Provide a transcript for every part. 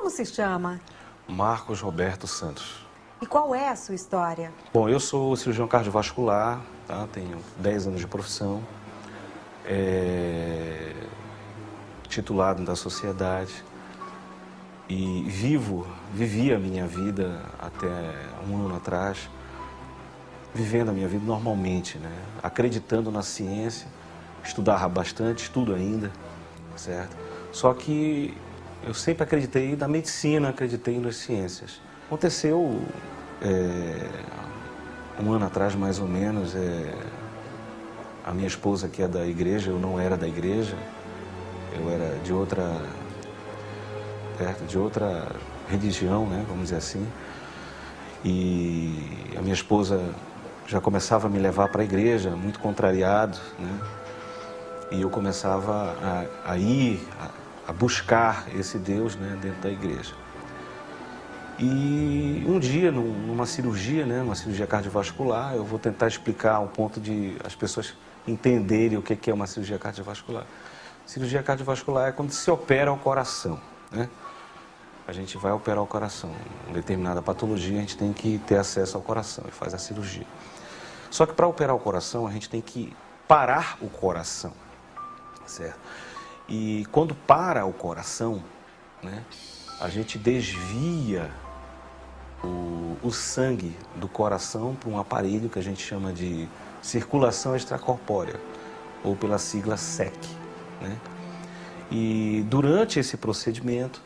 Como se chama? Marcos Roberto Santos. E qual é a sua história? Bom, eu sou cirurgião cardiovascular, tá? Tenho 10 anos de profissão, titulado da sociedade e vivi a minha vida até um ano atrás, vivendo a minha vida normalmente, né? Acreditando na ciência, estudava bastante, estudo ainda, certo? Só que eu sempre acreditei na medicina, acreditei nas ciências. Aconteceu um ano atrás, mais ou menos, a minha esposa, que é da igreja, eu não era da igreja, eu era de outra religião, né, vamos dizer assim, e a minha esposa já começava a me levar para a igreja, muito contrariado, né, e eu começava a buscar esse Deus, né, dentro da igreja. E um dia, numa cirurgia, né, uma cirurgia cardiovascular, eu vou tentar explicar ao ponto de as pessoas entenderem o que é uma cirurgia cardiovascular. Cirurgia cardiovascular é quando se opera o coração, né? A gente vai operar o coração. Em determinada patologia, a gente tem que ter acesso ao coração e faz a cirurgia. Só que para operar o coração, a gente tem que parar o coração, certo? E quando para o coração, né, a gente desvia o sangue do coração para um aparelho que a gente chama de circulação extracorpórea, ou pela sigla SEC, né? E durante esse procedimento,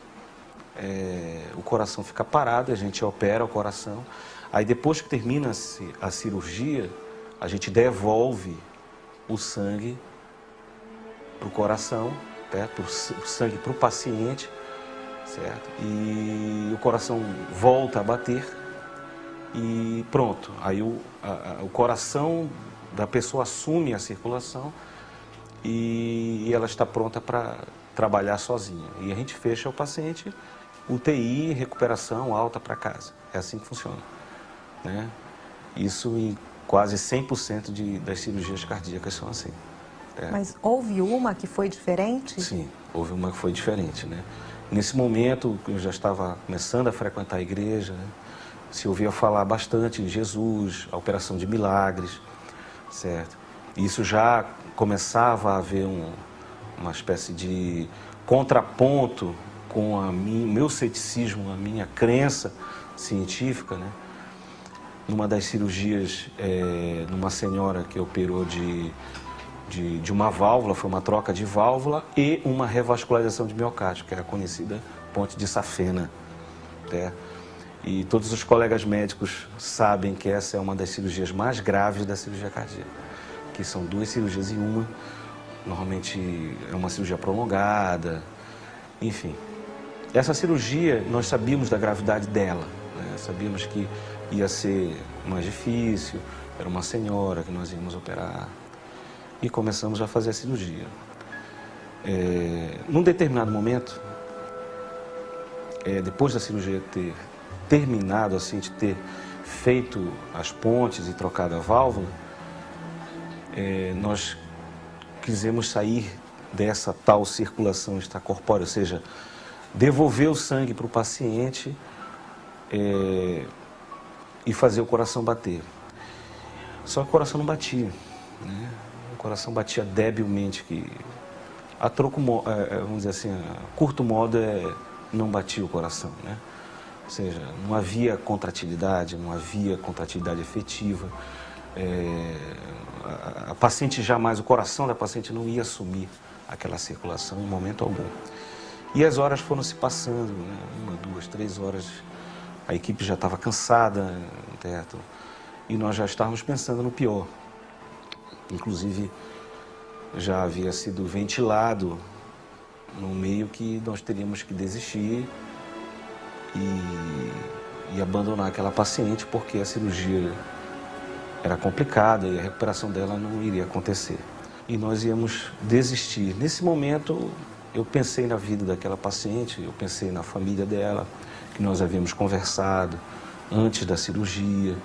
o coração fica parado, a gente opera o coração. Aí depois que termina a cirurgia, a gente devolve o sangue para o coração, certo? O sangue para o paciente, certo? E o coração volta a bater e pronto. Aí o coração da pessoa assume a circulação e ela está pronta para trabalhar sozinha. E a gente fecha o paciente, UTI, recuperação alta para casa. É assim que funciona, né? Isso em quase 100% das cirurgias cardíacas são assim. Mas houve uma que foi diferente? Sim, houve uma que foi diferente, né? Nesse momento, eu já estava começando a frequentar a igreja, né? Se ouvia falar bastante de Jesus, a operação de milagres, certo? Isso já começava a haver uma espécie de contraponto com o meu ceticismo, a minha crença científica, né? Numa das cirurgias, numa senhora que operou de uma válvula, foi uma troca de válvula e uma revascularização de miocárdio, que era a conhecida ponte de Safena, né? E todos os colegas médicos sabem que essa é uma das cirurgias mais graves da cirurgia cardíaca, que são 2 cirurgias em uma, normalmente é uma cirurgia prolongada, enfim. Essa cirurgia, nós sabíamos da gravidade dela, né? Sabíamos que ia ser mais difícil, era uma senhora que nós íamos operar. E começamos a fazer a cirurgia. Num determinado momento, depois da cirurgia ter terminado, assim, de ter feito as pontes e trocado a válvula, nós quisemos sair dessa tal circulação extracorpórea, ou seja, devolver o sangue para o paciente e fazer o coração bater. Só que o coração não batia, né? O coração batia debilmente, que a troco, vamos dizer assim, a curto modo não batia o coração, né? Ou seja, não havia contratilidade, não havia contratilidade efetiva. A paciente jamais, o coração da paciente não ia assumir aquela circulação em momento algum. E as horas foram se passando, né? 1, 2, 3 horas, a equipe já estava cansada, certo? E nós já estávamos pensando no pior. Inclusive, já havia sido ventilado no meio que nós teríamos que desistir e abandonar aquela paciente, porque a cirurgia era complicada e a recuperação dela não iria acontecer. E nós íamos desistir. Nesse momento, eu pensei na vida daquela paciente, eu pensei na família dela, que nós havíamos conversado antes da cirurgia,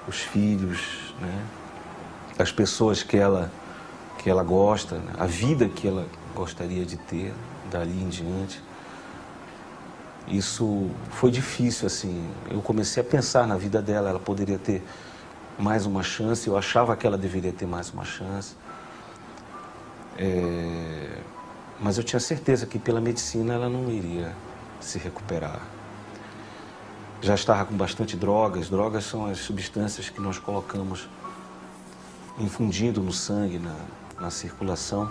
os filhos, né? As pessoas que ela gosta, né? A vida que ela gostaria de ter dali em diante. Isso foi difícil, assim. Eu comecei a pensar na vida dela, ela poderia ter mais uma chance, eu achava que ela deveria ter mais uma chance. Mas eu tinha certeza que pela medicina ela não iria se recuperar. Já estava com bastante drogas. Drogas são as substâncias que nós colocamos infundindo no sangue, na circulação,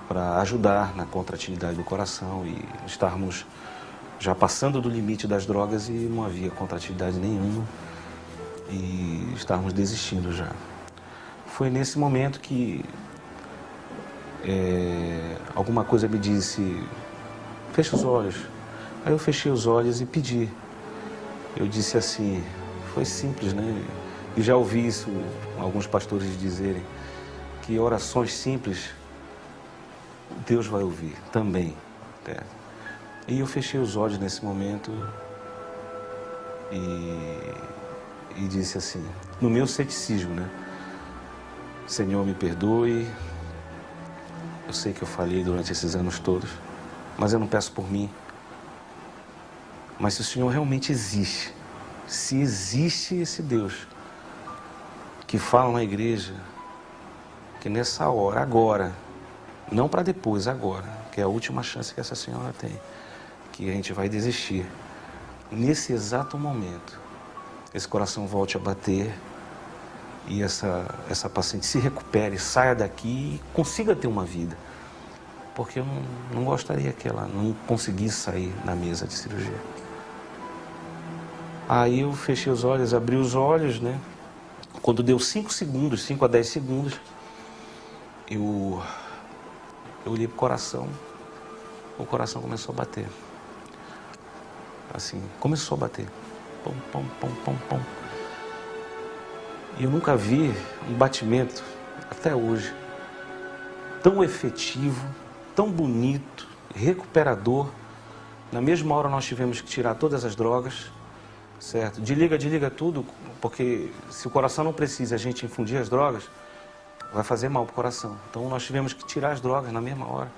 para ajudar na contratividade do coração, e estávamos já passando do limite das drogas e não havia contratividade nenhuma e estávamos desistindo já. Foi nesse momento que alguma coisa me disse: fecha os olhos. Aí eu fechei os olhos e pedi. Eu disse assim, foi simples, né? E já ouvi isso alguns pastores dizerem, que orações simples Deus vai ouvir também. E eu fechei os olhos nesse momento e disse assim, no meu ceticismo, né? Senhor, me perdoe, eu sei que eu falhei durante esses anos todos, mas eu não peço por mim. Mas se o Senhor realmente existe, se existe esse Deus que fala na igreja, que nessa hora, agora, não para depois, agora, que é a última chance que essa senhora tem, que a gente vai desistir, nesse exato momento, esse coração volte a bater e essa paciente se recupere, saia daqui e consiga ter uma vida. Porque eu não gostaria que ela não conseguisse sair na mesa de cirurgia. Aí eu fechei os olhos, abri os olhos, né? Quando deu 5 segundos, 5 a 10 segundos, eu olhei pro coração, o coração começou a bater. Assim, começou a bater. Pum, pum, pum, pum, pum. E eu nunca vi um batimento, até hoje, tão efetivo, tão bonito, recuperador. Na mesma hora nós tivemos que tirar todas as drogas, certo? Desliga tudo, porque se o coração não precisa a gente infundir as drogas, vai fazer mal para o coração. Então nós tivemos que tirar as drogas na mesma hora.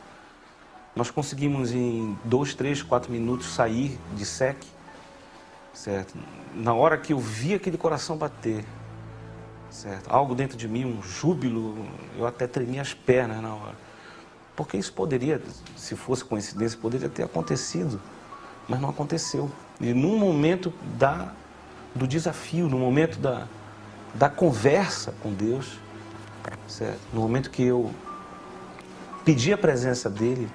Nós conseguimos em 2, 3, 4 minutos sair de SEC, certo? Na hora que eu vi aquele coração bater, certo? Algo dentro de mim, um júbilo, eu até tremi as pernas na hora. Porque isso poderia, se fosse coincidência, poderia ter acontecido, mas não aconteceu. E no momento do desafio, no momento da conversa com Deus, certo? No momento que eu pedi a presença dele,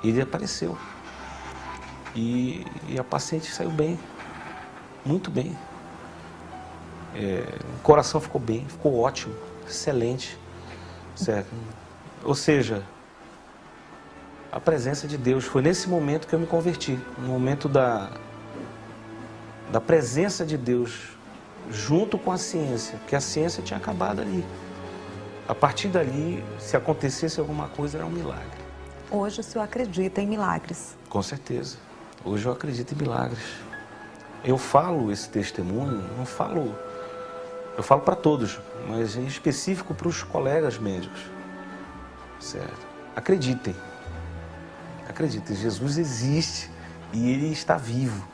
ele apareceu. E a paciente saiu bem, muito bem. O coração ficou bem, ficou ótimo, excelente, certo? Ou seja, a presença de Deus, foi nesse momento que eu me converti, no momento da presença de Deus, junto com a ciência, porque a ciência tinha acabado ali. A partir dali, se acontecesse alguma coisa, era um milagre. Hoje o senhor acredita em milagres? Com certeza. Hoje eu acredito em milagres. Eu falo esse testemunho, não falo... Eu falo para todos, mas em específico para os colegas médicos. Certo? Acreditem. Acreditem, Jesus existe e Ele está vivo.